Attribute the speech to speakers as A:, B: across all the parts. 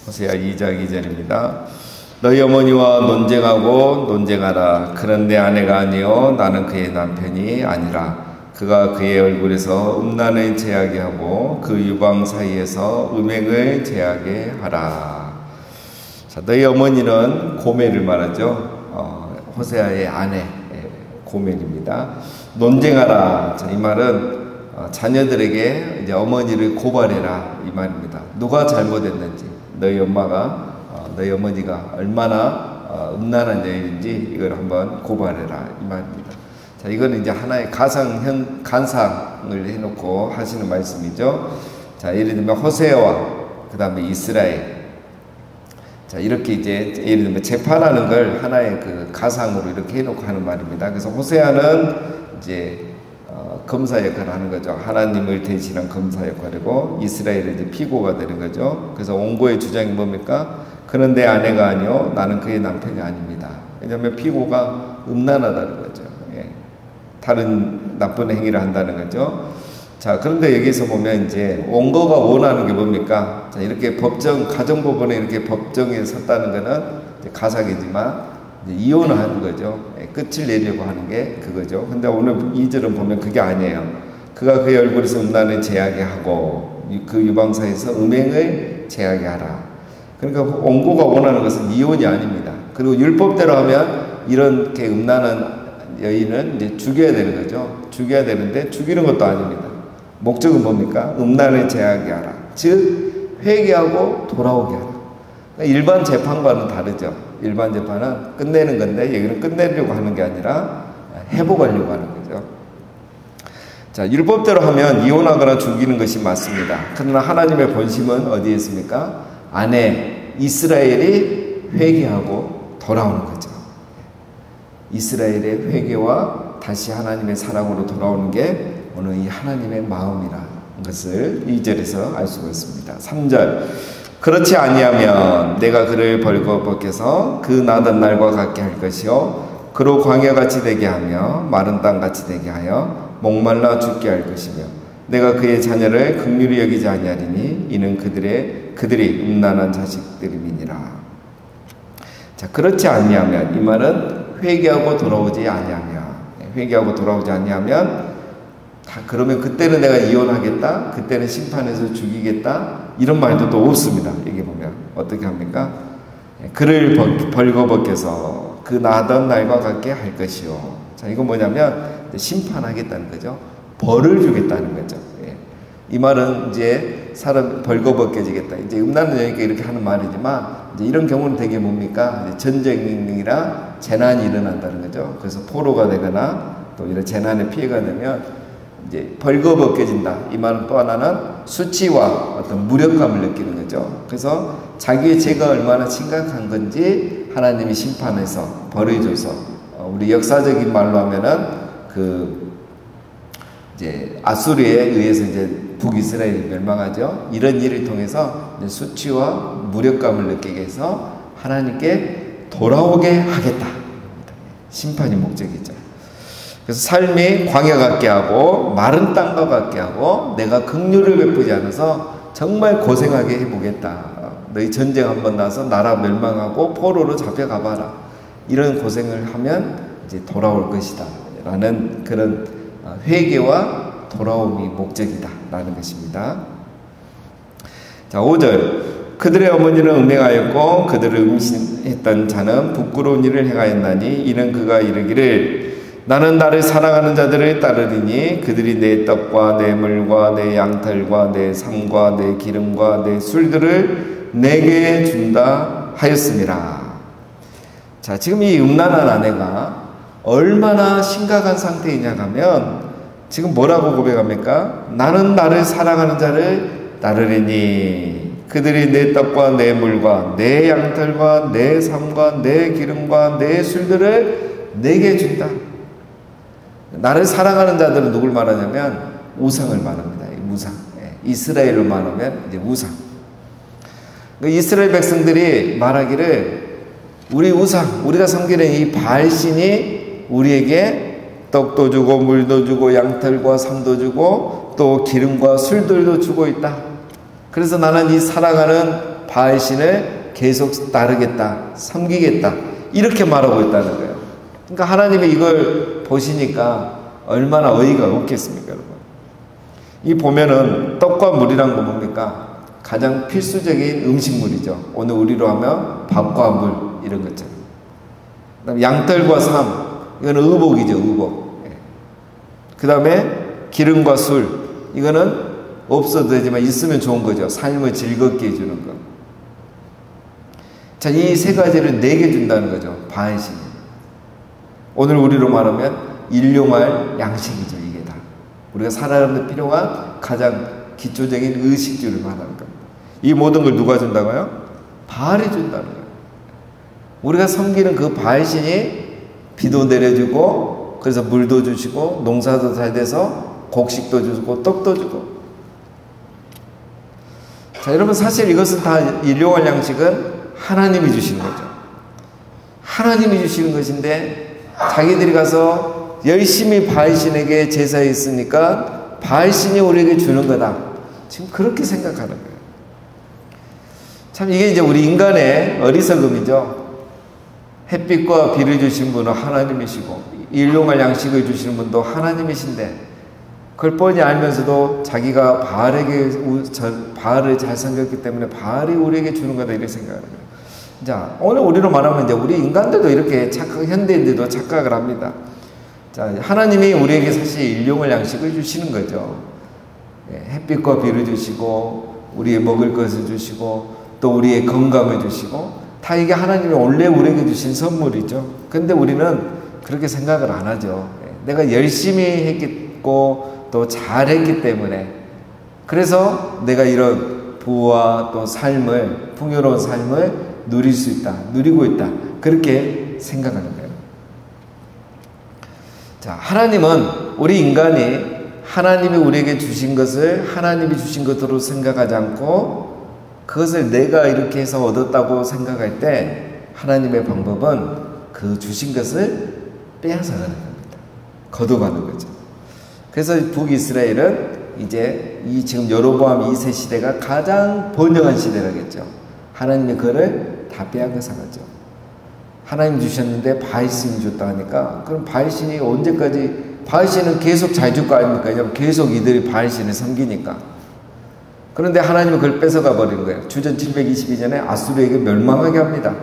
A: 호세아 2장 2절입니다. 너희 어머니와 논쟁하고 논쟁하라. 그런 내 아내가 아니요 나는 그의 남편이 아니라 그가 그의 얼굴에서 음란을 제하게 하고 그 유방 사이에서 음행을 제하게 하라. 자, 너희 어머니는 고멜을 말하죠. 호세아의 아내 고멜입니다. 논쟁하라. 자, 이 말은 자녀들에게 이제 어머니를 고발해라 이 말입니다. 누가 잘못했는지, 너희 어머니가 얼마나 음란한 여인인지 이걸 한번 고발해라 이 말입니다. 자, 이거는 이제 하나의 간상을 해놓고 하시는 말씀이죠. 자, 예를 들면 호세아와 그 다음에 이스라엘. 자, 이렇게 이제 예를 들면 재판하는 걸 하나의 그 가상으로 이렇게 해놓고 하는 말입니다. 그래서 호세아는 이제 검사 역할을 하는 거죠. 하나님을 대신한 검사 역할이고 이스라엘은 이제 피고가 되는 거죠. 그래서 원고의 주장이 뭡니까? 그는 내 아내가 아니요 나는 그의 남편이 아닙니다. 왜냐하면 피고가 음란하다는 거죠. 예. 다른 나쁜 행위를 한다는 거죠. 자, 그런데 여기서 보면 이제 원고가 원하는 게 뭡니까? 자, 이렇게 가정법원에 이렇게 법정에 섰다는 거는 이제 가상이지만 이제 이혼을 하는 거죠. 예, 끝을 내려고 하는 게 그거죠. 근데 오늘 2절은 보면 그게 아니에요. 그가 그의 얼굴에서 음란을 제하게 하고 그 유방사에서 음행을 제하게 하라. 그러니까 원고가 원하는 것은 이혼이 아닙니다. 그리고 율법대로 하면 이렇게 음란한 여인은 이제 죽여야 되는 거죠. 죽여야 되는데 죽이는 것도 아닙니다. 목적은 뭡니까? 음란을 제하게 하라. 즉 회개하고 돌아오게 하라. 일반 재판과는 다르죠. 일반 재판은 끝내는 건데 여기는 끝내려고 하는 게 아니라 회복하려고 하는 거죠. 자, 율법대로 하면 이혼하거나 죽이는 것이 맞습니다. 그러나 하나님의 본심은 어디에 있습니까? 아내 이스라엘이 회개하고 돌아오는 거죠. 이스라엘의 회개와 다시 하나님의 사랑으로 돌아오는 게 오늘 이 하나님의 마음이라는 것을 2절에서 알 수가 있습니다. 3절 그렇지 아니하면 내가 그를 벌거벗겨서 그 나던 날과 같게 할 것이요 그로 광야같이 되게 하며 마른 땅같이 되게 하여 목말라 죽게 할 것이며 내가 그의 자녀를 긍휼히 여기지 아니하리니 이는 그들이 음란한 자식들임이니라. 자, 그렇지 아니하면 이 말은 회개하고 돌아오지 아니하면 그러면 그때는 내가 이혼하겠다, 그때는 심판해서 죽이겠다 이런 말도 또 없습니다. 여기 보면 어떻게 합니까? 그를 벌거벗겨서 그 나던 날과 같게 할 것이요. 자, 이건 뭐냐면 심판하겠다는 거죠. 벌을 주겠다는 거죠. 예. 이 말은 이제 사람 벌거벗겨지겠다. 이제 음란한 여인께 이렇게 하는 말이지만 이제 이런 경우는 되게 뭡니까? 이제 전쟁이나 재난이 일어난다는 거죠. 그래서 포로가 되거나 또 이런 재난에 피해가 되면 이제 벌거벗겨진다. 이 말은 또 하나는 수치와 어떤 무력감을 느끼는 거죠. 그래서 자기의 죄가 얼마나 심각한 건지 하나님이 심판해서 벌을 줘서 우리 역사적인 말로 하면은 이제 아수르에 의해서 이제 북이스라엘이 멸망하죠. 이런 일을 통해서 이제 수치와 무력감을 느끼게 해서 하나님께 돌아오게 하겠다. 심판이 목적이죠. 그래서 삶이 광야 같게 하고 마른 땅과 같게 하고 내가 긍휼을 베푸지 않아서 정말 고생하게 해보겠다. 너희 전쟁 한번 나서 나라 멸망하고 포로로 잡혀가봐라. 이런 고생을 하면 이제 돌아올 것이다. 라는 그런 회개와 돌아옴이 목적이다. 라는 것입니다. 자, 5절. 그들의 어머니는 음행하였고 그들을 음신했던 자는 부끄러운 일을 행하였나니 이는 그가 이르기를 나는 나를 사랑하는 자들을 따르리니 그들이 내 떡과 내 물과 내 양털과 내 삶과 내 기름과 내 술들을 내게 준다 하였습니다. 자, 지금 이 음란한 아내가 얼마나 심각한 상태이냐 하면 지금 뭐라고 고백합니까? 나는 나를 사랑하는 자를 따르리니 그들이 내 떡과 내 물과 내 양털과 내 삶과 내 기름과 내 술들을 내게 준다. 나를 사랑하는 자들은 누굴 말하냐면 우상을 말합니다. 우상. 이스라엘로 말하면 이제 우상. 이스라엘 백성들이 말하기를 우리 우상, 우리가 섬기는 이 바알신이 우리에게 떡도 주고 물도 주고 양털과 삶도 주고 또 기름과 술들도 주고 있다. 그래서 나는 이 사랑하는 바알신을 계속 따르겠다, 섬기겠다, 이렇게 말하고 있다는 거예요. 그러니까 하나님이 이걸 보시니까 얼마나 어이가 없겠습니까, 여러분? 이 보면은 떡과 물이란 건 뭡니까? 가장 필수적인 음식물이죠. 오늘 우리로 하면 밥과 물, 이런 것처럼. 그다음에 양털과 삶, 이거는 의복이죠, 의복. 그 다음에 기름과 술, 이거는 없어도 되지만 있으면 좋은 거죠. 삶을 즐겁게 해주는 거. 자, 이 세 가지를 4개 준다는 거죠, 바알신이. 오늘 우리로 말하면 일용할 양식이죠, 이게 다. 우리가 살아가는 데 필요한 가장 기초적인 의식주를 말하는 겁니다. 이 모든 걸 누가 준다고요? 바알이 준다는 거예요. 우리가 섬기는 그 바알신이 비도 내려주고, 그래서 물도 주시고, 농사도 잘 돼서 곡식도 주고, 떡도 주고. 자, 여러분, 사실 이것은 다 일용할 양식은 하나님이 주시는 거죠. 하나님이 주시는 것인데, 자기들이 가서 열심히 바알신에게 제사했으니까 바알신이 우리에게 주는 거다. 지금 그렇게 생각하는 거예요. 참, 이게 이제 우리 인간의 어리석음이죠. 햇빛과 비를 주신 분은 하나님이시고, 일용할 양식을 주시는 분도 하나님이신데, 그걸 뻔히 알면서도 자기가 바알을 잘 섬겼기 때문에 바알이 우리에게 주는 거다, 이렇게 생각하는 거예요. 자, 오늘 우리로 말하면 이제 우리 인간들도 이렇게 현대인들도 착각을 합니다. 자, 하나님이 우리에게 사실 일용할 양식을 주시는 거죠. 햇빛과 비를 주시고, 우리의 먹을 것을 주시고, 또 우리의 건강을 주시고, 다 이게 하나님이 원래 우리에게 주신 선물이죠. 근데 우리는 그렇게 생각을 안 하죠. 내가 열심히 했고, 또 잘했기 때문에, 그래서 내가 이런 부와 또 삶을, 풍요로운 삶을 누릴 수 있다, 누리고 있다, 그렇게 생각하는 거예요. 자, 하나님은 우리 인간이 하나님이 우리에게 주신 것을 하나님이 주신 것으로 생각하지 않고, 그것을 내가 이렇게 해서 얻었다고 생각할 때 하나님의 방법은 그 주신 것을 빼앗아가는 겁니다. 거둬가는 거죠. 그래서 북이스라엘은 이제 이 지금 여로보암 2세 시대가 가장 번영한 시대라겠죠. 하나님의 그를 다 빼앗아가죠. 하나님 주셨는데 바알신이 줬다 하니까, 그럼 바알신이 언제까지, 바알신은 계속 잘 줄 거 아닙니까? 왜냐하면 계속 이들이 바알신을 섬기니까. 그런데 하나님은 그걸 뺏어가 버린 거예요. 주전 722년에 아수르에게 멸망하게 합니다.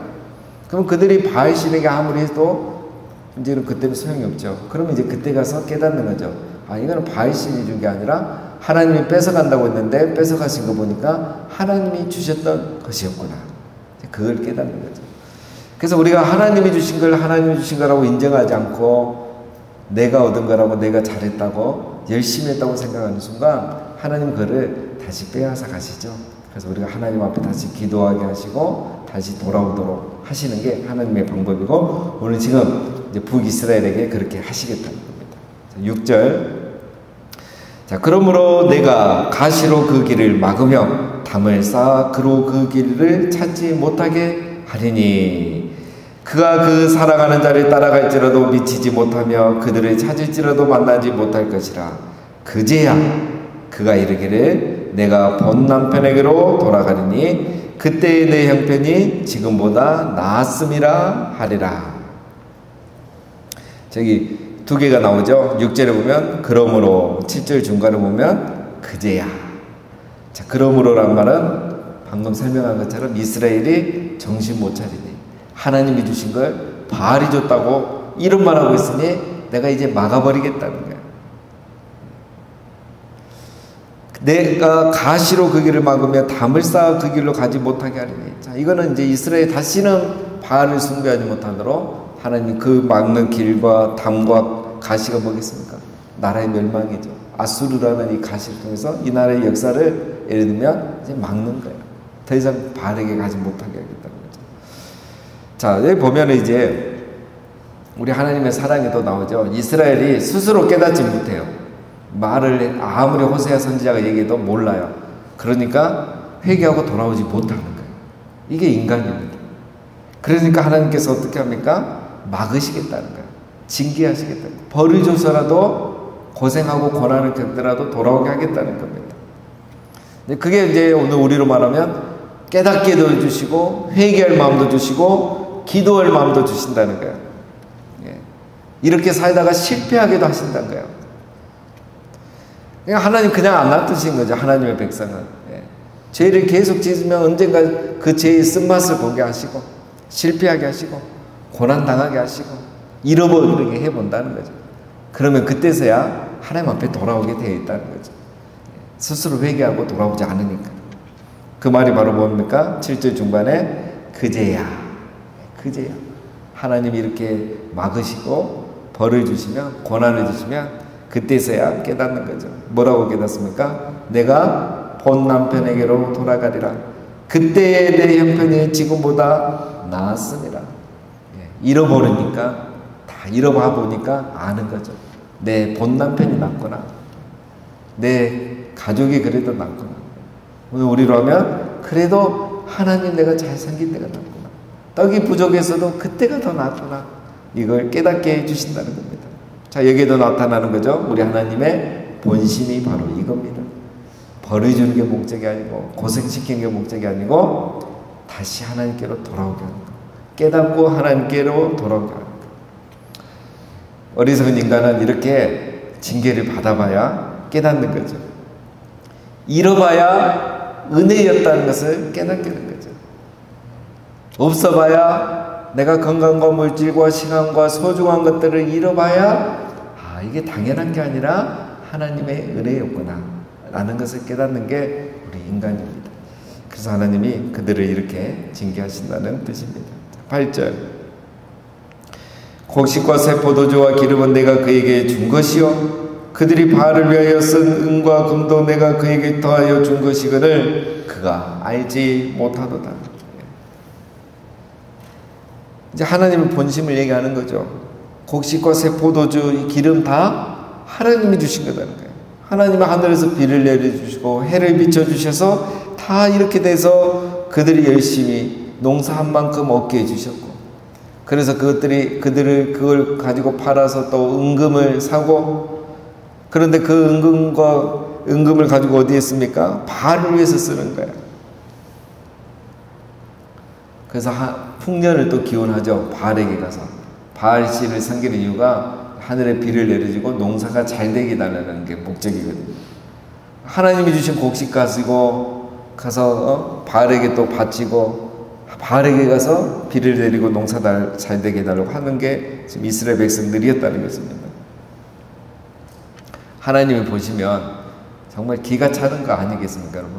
A: 그럼 그들이 바알신에게 아무리 해도 이제는 그때는 소용이 없죠. 그러면 이제 그때 가서 깨닫는 거죠. 아, 이거는 바알신이 준 게 아니라 하나님이 뺏어간다고 했는데 뺏어가신 거 보니까 하나님이 주셨던 것이었구나. 그걸 깨닫는 거죠. 그래서 우리가 하나님이 주신 걸 하나님이 주신 거라고 인정하지 않고, 내가 얻은 거라고, 내가 잘했다고, 열심히 했다고 생각하는 순간 하나님 그를 다시 빼앗아 가시죠. 그래서 우리가 하나님 앞에 다시 기도하게 하시고 다시 돌아오도록 하시는 게 하나님의 방법이고, 오늘 지금 이제 북이스라엘에게 그렇게 하시겠다는 겁니다. 6절. 자, 그러므로 내가 가시로 그 길을 막으며 담을 쌓아 그로 그 길을 찾지 못하게 하리니, 그가 그 살아가는 자를 따라갈지라도 미치지 못하며 그들을 찾을지라도 만나지 못할 것이라. 그제야 그가 이르기를 내가 본 남편에게로 돌아가리니 그때의 내 형편이 지금보다 나았음이라 하리라. 저기 2개가 나오죠. 6절에 보면 그러므로, 7절 중간에 보면 그제야. 자, 그러므로란 말은 방금 설명한 것처럼 이스라엘이 정신 못 차리니, 하나님이 주신 걸 바알이 줬다고 이런 말 하고 있으니 내가 이제 막아버리겠다는 거야. 내가 가시로 그 길을 막으며 담을 쌓아 그 길로 가지 못하게 하리니. 자, 이거는 이제 이스라엘 다시는 바알을 숭배하지 못하도록 하나님 그 막는 길과 담과 가시가 뭐겠습니까? 나라의 멸망이죠. 아수르라는 이 가시를 통해서 이 나라의 역사를 예를 들면 이제 막는 거예요. 더 이상 바알에게 가지 못하게 하겠다는 거죠. 자, 여기 보면 이제 우리 하나님의 사랑이 또 나오죠. 이스라엘이 스스로 깨닫지 못해요. 말을 아무리 호세아 선지자가 얘기해도 몰라요. 그러니까 회개하고 돌아오지 못하는 거예요. 이게 인간입니다. 그러니까 하나님께서 어떻게 합니까? 막으시겠다는 거예요. 징계하시겠다는 거예요. 벌을 줘서라도 고생하고 고난을 겪더라도 돌아오게 하겠다는 겁니다. 그게 이제 오늘 우리로 말하면 깨닫게도 해주시고 회개할 마음도 주시고 기도할 마음도 주신다는 거예요. 예. 이렇게 살다가 실패하게도 하신다는 거예요. 그러니까 하나님 그냥 안 놔두신 거죠. 하나님의 백성은. 예. 죄를 계속 짓으면 언젠가 그 죄의 쓴맛을 보게 하시고 실패하게 하시고 고난당하게 하시고 잃어버리게 해본다는 거죠. 그러면 그때서야 하나님 앞에 돌아오게 되어 있다는 거죠. 스스로 회개하고 돌아오지 않으니까. 그 말이 바로 뭡니까? 7절 중반에 그제야 하나님이 이렇게 막으시고 벌을 주시면 고난을 주시면 그때서야 깨닫는 거죠. 뭐라고 깨닫습니까? 내가 본 남편에게로 돌아가리라. 그때의 내 형편이 지금보다 나았습니다. 잃어버리니까 다 잃어봐 보니까 아는 거죠. 내 본 남편이 낫구나. 내 가족이 그래도 낫구나. 오늘 우리로 하면 그래도 하나님 내가 잘생긴 데가 낫구나. 떡이 부족해서도 그때가 더 낫구나. 이걸 깨닫게 해주신다는 겁니다. 자, 여기에도 나타나는 거죠. 우리 하나님의 본심이 바로 이겁니다. 벌을 주는 게 목적이 아니고 고생시키는 게 목적이 아니고 다시 하나님께로 돌아오게 하는 거. 깨닫고 하나님께로 돌아오게 하는 거. 어리석은 인간은 이렇게 징계를 받아봐야 깨닫는 거죠. 잃어봐야 은혜였다는 것을 깨닫게 되는 거죠. 없어봐야 내가 건강과 물질과 시간과 소중한 것들을 잃어봐야 이게 당연한 게 아니라 하나님의 은혜였구나 라는 것을 깨닫는 게 우리 인간입니다. 그래서 하나님이 그들을 이렇게 징계하신다는 뜻입니다. 8절 곡식과 새 포도주와 기름은 내가 그에게 준 것이요 그들이 바알을 위하여 쓴 은과 금도 내가 그에게 더하여 준 것이거늘 그가 알지 못하도다. 이제 하나님의 본심을 얘기하는 거죠. 곡식과 새 포도주, 이 기름 다 하나님이 주신 거라는 거예요. 하나님은 하늘에서 비를 내려주시고 해를 비춰주셔서 다 이렇게 돼서 그들이 열심히 농사한 만큼 얻게 해주셨고 그래서 그들을 그걸 가지고 팔아서 또 은금을 사고 그런데 그 은금을 가지고 어디에 씁니까? 바알을 위해서 쓰는 거예요. 그래서 풍년을 또 기원하죠. 바알에게 가서 바알 씨를 섬기는 이유가 하늘에 비를 내려주고 농사가 잘 되게 달라는 게 목적이거든요. 하나님이 주신 곡식 가지고 가서 바알에게 또 바치고 바알에게 가서 비를 내리고 농사 잘 되게 해달라고 하는 게 지금 이스라엘 백성들이었다는 것입니다. 하나님이 보시면 정말 기가 차는 거 아니겠습니까, 여러분?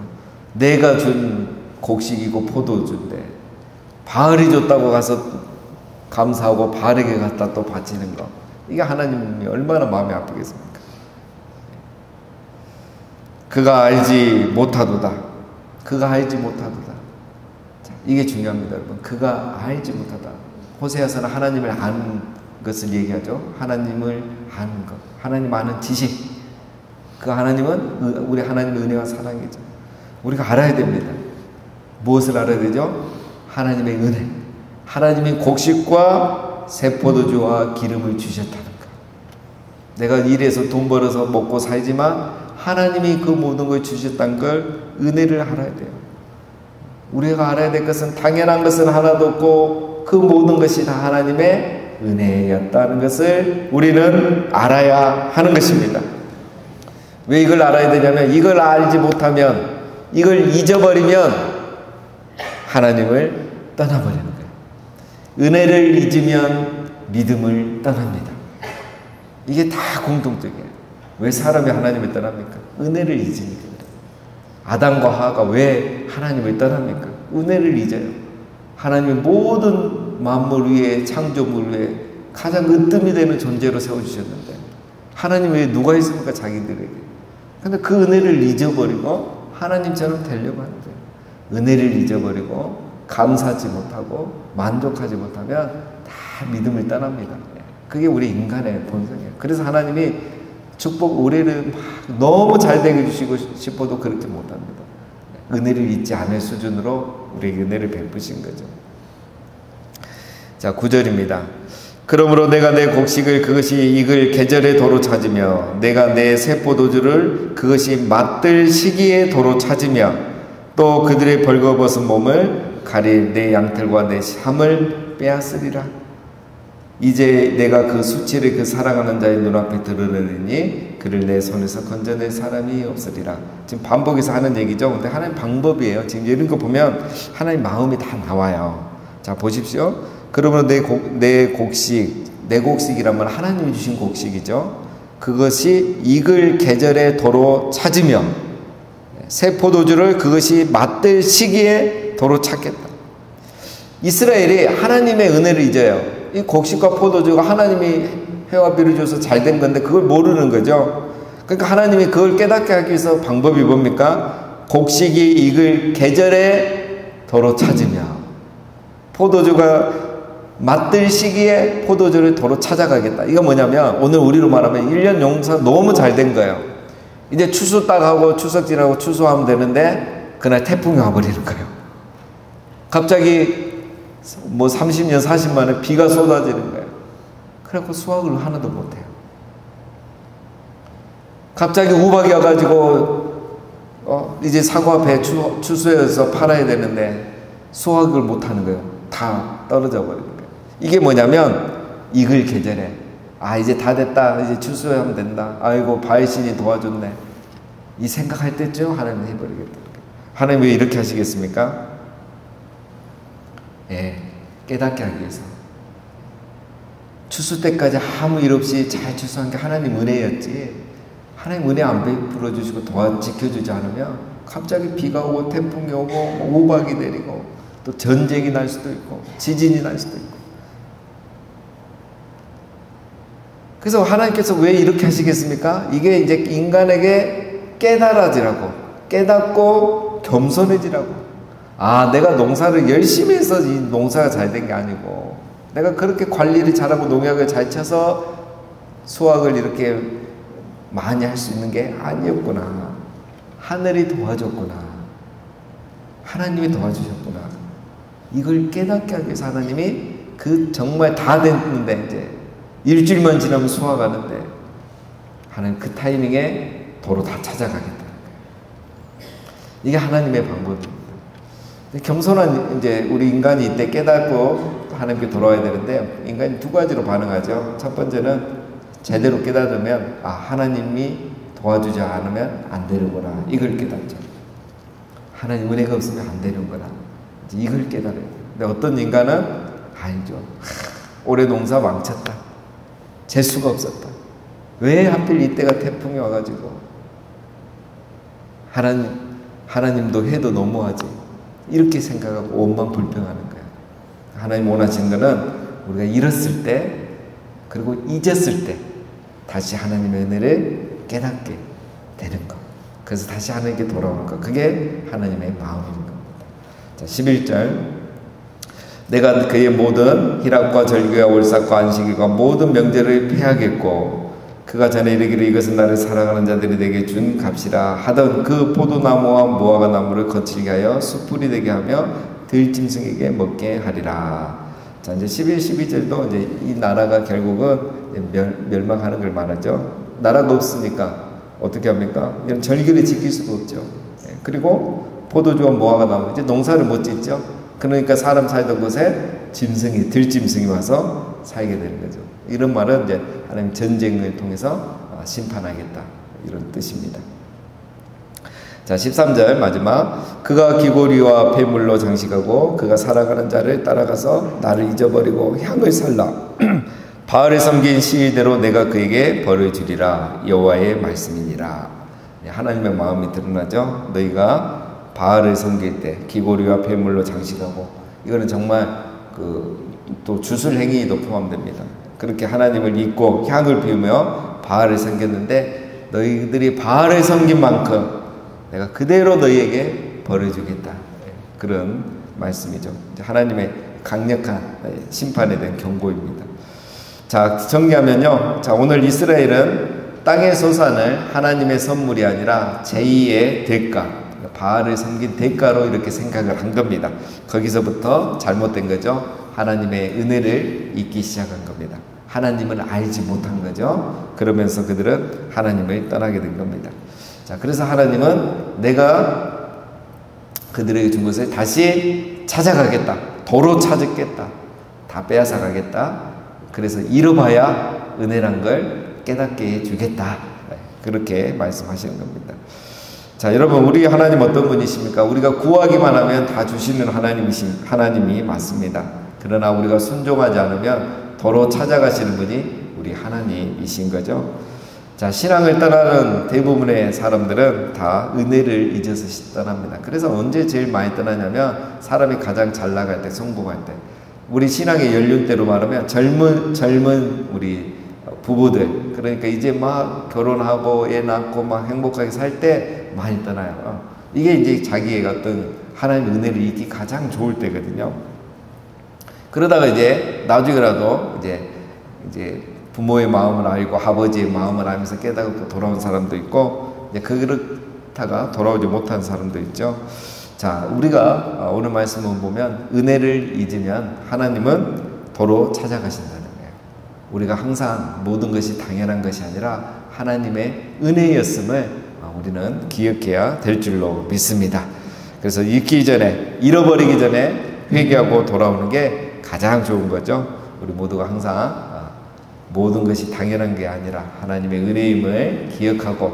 A: 내가 준 곡식이고 포도주인데 바알이 줬다고 가서 감사하고 바알에게 갖다 또 바치는 거, 이게 하나님이 얼마나 마음이 아프겠습니까? 그가 알지 못하도다. 그가 알지 못하도다. 자, 이게 중요합니다, 여러분. 그가 알지 못하다. 호세아서는 하나님을 아는 것을 얘기하죠. 하나님을 아는 것, 하나님 아는 지식. 그 하나님은 우리 하나님의 은혜와 사랑이죠. 우리가 알아야 됩니다. 무엇을 알아야 되죠? 하나님의 은혜. 하나님이 곡식과 새 포도주와 기름을 주셨다는 것. 내가 일해서 돈 벌어서 먹고 살지만 하나님이 그 모든 걸 주셨다는 걸 은혜를 알아야 돼요. 우리가 알아야 될 것은 당연한 것은 하나도 없고 그 모든 것이 다 하나님의 은혜였다는 것을 우리는 알아야 하는 것입니다. 왜 이걸 알아야 되냐면 이걸 알지 못하면, 이걸 잊어버리면 하나님을 떠나버리는 거예요. 은혜를 잊으면 믿음을 떠납니다. 이게 다 공통적이에요. 왜 사람이 하나님을 떠납니까? 은혜를 잊으니까. 아담과 하와가 왜 하나님을 떠납니까? 은혜를 잊어요. 하나님의 모든 만물 위에, 창조물 위에 가장 으뜸이 되는 존재로 세워주셨는데 하나님 외에 누가 있습니까? 자기들에게. 근데 그 은혜를 잊어버리고 하나님처럼 되려고 하는 거예요. 은혜를 잊어버리고 감사하지 못하고 만족하지 못하면 다 믿음을 떠납니다. 그게 우리 인간의 본성이에요. 그래서 하나님이 축복, 우리를 막 너무 잘 되게 해주시고 싶어도 그렇게 못합니다. 은혜를 잊지 않을 수준으로 우리에게 은혜를 베푸신 거죠. 자, 9절입니다. 그러므로 내가 내 곡식을 그것이 익을 계절에 도로 찾으며 내가 내 새 포도주를 그것이 맛들 시기에 도로 찾으며 또 그들의 벌거벗은 몸을 가릴 내 양털과 내 샴을 빼앗으리라. 이제 내가 그 수치를 그 사랑하는 자의 눈앞에 드러내니 그를 내 손에서 건져낼 사람이 없으리라. 지금 반복해서 하는 얘기죠. 근데 하나님 방법이에요. 지금 이런 거 보면 하나님 마음이 다 나와요. 자, 보십시오. 그러므로 내 곡식이란 말 하나님이 주신 곡식이죠. 그것이 익을 계절에 도로 찾으며 새 포도주를 그것이 맛들 시기에 도로 찾겠다. 이스라엘이 하나님의 은혜를 잊어요. 이 곡식과 포도주가 하나님이 해와 비를 줘서 잘 된 건데 그걸 모르는 거죠. 그러니까 하나님이 그걸 깨닫게 하기 위해서 방법이 뭡니까? 곡식이 익을 계절에 도로 찾으며 포도주가 맛들 시기에 포도주를 도로 찾아가겠다. 이거 뭐냐면 오늘 우리로 말하면 1년 농사 너무 잘 된 거예요. 이제 추수 딱 하고 추석 지나고 추수하면 되는데 그날 태풍이 와버리는 거예요. 갑자기 뭐 30년 40년 만에 비가 쏟아지는 거예요. 그래갖고 수확을 하나도 못해요. 갑자기 우박이 와가지고 이제 사과 배 추수해서 팔아야 되는데 수확을 못하는 거예요. 다 떨어져 버리는 거예요. 이게 뭐냐면 익을 계절에 이제 다 됐다. 이제 추수하면 된다. 아이고 바위신이 도와줬네. 이 생각할 때쯤 하나님 해버리겠다. 하나님 왜 이렇게 하시겠습니까? 깨닫게 하기 위해서. 추수 때까지 아무 일 없이 잘 추수한 게 하나님 은혜였지. 하나님 은혜 안 베풀어 주시고 지켜주지 않으면 갑자기 비가 오고 태풍이 오고 우박이 내리고 또 전쟁이 날 수도 있고 지진이 날 수도 있고. 그래서 하나님께서 왜 이렇게 하시겠습니까? 이게 이제 인간에게 깨달아지라고, 깨닫고 겸손해지라고. 내가 농사를 열심히 해서 이 농사가 잘 된 게 아니고 내가 그렇게 관리를 잘하고 농약을 잘 쳐서 수확을 이렇게 많이 할 수 있는 게 아니었구나. 하늘이 도와줬구나. 하나님이 도와주셨구나. 이걸 깨닫게 하기 위해서 하나님이 정말 다 됐는데 이제 일주일만 지나면 수확하는데 하나님 그 타이밍에 도로 다 찾아가겠다는 거예요. 이게 하나님의 방법입니다. 겸손한 이제 우리 인간이 이때 깨닫고 하나님께 돌아와야 되는데 인간이 두 가지로 반응하죠. 첫 번째는 제대로 깨닫으면 하나님이 도와주지 않으면 안 되는구나. 이걸 깨닫죠. 하나님 은혜가 없으면 안 되는구나. 이걸 깨달아요. 근데 어떤 인간은 알죠. 올해 농사 망쳤다. 재수가 없었다. 왜 하필 이때가 태풍이 와가지고 하나님도 해도 너무하지. 이렇게 생각하고 온만 불평하는 거야. 하나님 원하시는 거는 우리가 잃었을 때 그리고 잊었을 때 다시 하나님의 은혜를 깨닫게 되는 것. 그래서 다시 하나님께 돌아오는 것. 그게 하나님의 마음인 겁니다. 자, 11절. 내가 그의 모든 희락과 절기와 월삭과 안식일과 모든 명제를 폐하겠고 그가 전에 이르기를 이것은 나를 사랑하는 자들이 내게 준 값이라 하던 그 포도나무와 무화과 나무를 거칠게 하여 숯불이 되게 하며 들짐승에게 먹게 하리라. 자, 이제 11, 12절도 이제 이 나라가 결국은 멸망하는 걸 말하죠. 나라가 없으니까 어떻게 합니까? 이런 절기를 지킬 수가 없죠. 그리고 포도주와 무화과 나무 이제 농사를 못 짓죠. 그러니까 사람 살던 곳에 들짐승이 와서 살게 되는 거죠. 이런 말은 이제 하나님 전쟁을 통해서 심판하겠다 이런 뜻입니다. 자, 13절 마지막. 그가 귀고리와 폐물로 장식하고 그가 사랑하는 자를 따라가서 나를 잊어버리고 향을 살라. 바알을 섬긴 시일대로 내가 그에게 벌을 주리라. 여호와의 말씀이니라. 하나님의 마음이 드러나죠. 너희가 바알을 섬길 때 귀고리와 폐물로 장식하고 이거는 정말 또 주술 행위도 포함됩니다. 그렇게 하나님을 잊고 향을 피우며 바알을 섬겼는데 너희들이 바알을 섬긴 만큼 내가 그대로 너희에게 벌을 주겠다. 그런 말씀이죠. 하나님의 강력한 심판에 대한 경고입니다. 자, 정리하면요. 자, 오늘 이스라엘은 땅의 소산을 하나님의 선물이 아니라 제2의 대가, 바알을 섬긴 대가로 이렇게 생각을 한 겁니다. 거기서부터 잘못된 거죠. 하나님의 은혜를 잊기 시작한 겁니다. 하나님을 알지 못한 거죠. 그러면서 그들은 하나님을 떠나게 된 겁니다. 자, 그래서 하나님은 내가 그들에게 준 것을 다시 찾아가겠다. 도로 찾겠다. 다 빼앗아 가겠다. 그래서 잃어봐야 은혜란 걸 깨닫게 해주겠다. 그렇게 말씀하시는 겁니다. 자, 여러분, 우리 하나님 어떤 분이십니까? 우리가 구하기만 하면 다 주시는 하나님이 맞습니다. 그러나 우리가 순종하지 않으면 도로 찾아가시는 분이 우리 하나님이신 거죠. 자, 신앙을 떠나는 대부분의 사람들은 다 은혜를 잊어서 떠납니다. 그래서 언제 제일 많이 떠나냐면 사람이 가장 잘 나갈 때, 성공할 때. 우리 신앙의 연륜대로 말하면 젊은 우리 부부들, 그러니까 이제 막 결혼하고 애 낳고 막 행복하게 살 때 많이 떠나요. 이게 이제 자기의 어떤 하나님의 은혜를 잊기 가장 좋을 때거든요. 그러다가 이제 나중에라도 이제 부모의 마음을 알고 아버지의 마음을 알면서 깨닫고 돌아온 사람도 있고, 이제 그렇다가 돌아오지 못한 사람도 있죠. 자, 우리가 오늘 말씀을 보면 은혜를 잊으면 하나님은 도로 찾아가신다는 거예요. 우리가 항상 모든 것이 당연한 것이 아니라 하나님의 은혜였음을 우리는 기억해야 될 줄로 믿습니다. 그래서 잊기 전에, 잃어버리기 전에 회개하고 돌아오는 게 가장 좋은 거죠. 우리 모두가 항상 모든 것이 당연한 게 아니라 하나님의 은혜임을 기억하고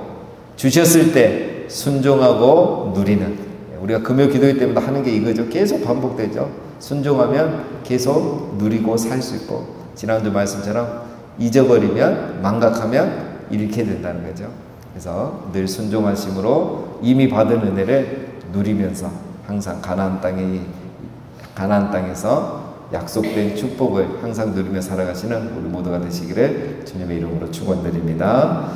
A: 주셨을 때 순종하고 누리는, 우리가 금요 기도회 때마다 하는 게 이거죠. 계속 반복되죠. 순종하면 계속 누리고 살 수 있고, 지난주 말씀처럼 잊어버리면, 망각하면 잃게 된다는 거죠. 그래서 늘 순종하심으로 이미 받은 은혜를 누리면서 항상 가나안 땅에서 약속된 축복을 항상 누리며 살아가시는 우리 모두가 되시기를 주님의 이름으로 축원드립니다.